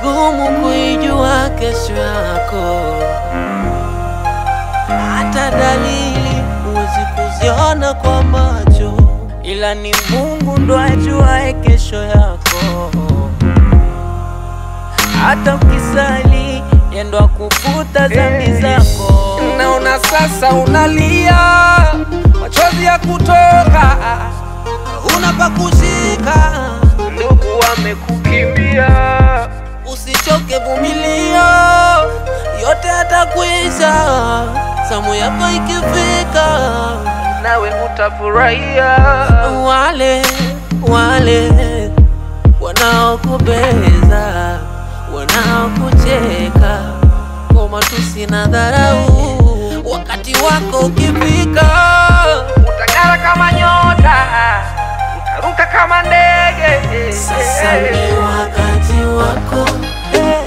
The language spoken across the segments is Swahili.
vigumu kuijua kesho yako, hata dalili huwezi kuziona kwa macho, ila ni Mungu ndo ajuae kesho yako. Hata ukisali yeye ndo akufuta dhambi zako. Naona sasa unalia, machozi ya kutoka, Una pa kushika, ndugu wamekukimbia. usichoke, vumilia, yote atakwisha. Zamu yako ikifika, nawe utafurahia. Wale wanaokubeza, wanaokucheka kwa matusi na dharau, wakati wako ukifika, Utang'ara kama nyota, utaruka kama ndege. sasa ni wakati wako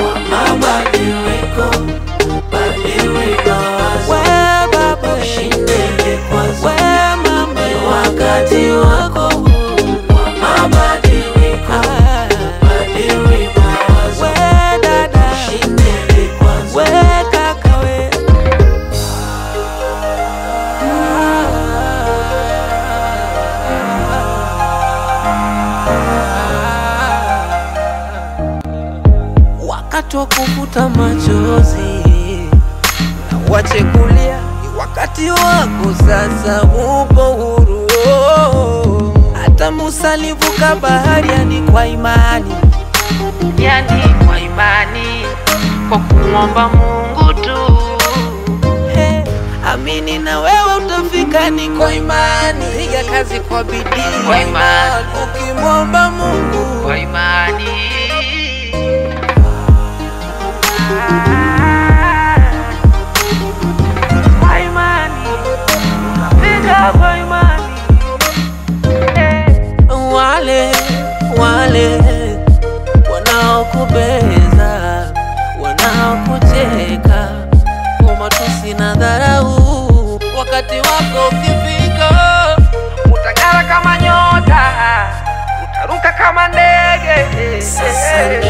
wa mabadiliko. Badilika wewe baba, ushinde kwanza wewe mama, ni wakati wako wa mabadiliko. Badilika wewe dada, ushinde kwanza wewe kaka wewe. Wakati wa kufuta machozi na wache kulia, ni wakati wako sasa, upo huru. Hata Musa alivuka bahari, yani kwa imani, kwa kumwomba Mungu tu. amini na wewe utafika, ni kwa imani. Piga kazi kwa bidii, Kwa imani. ukimwomba Mungu Kwa imani. kwa imani, piga kwa imani. Wale wanaokubeza, wanaokucheka kwa matusi na dharau, wakati wako ukifika, Utang'ara kama nyota, utaruka kama ndege. sasa ni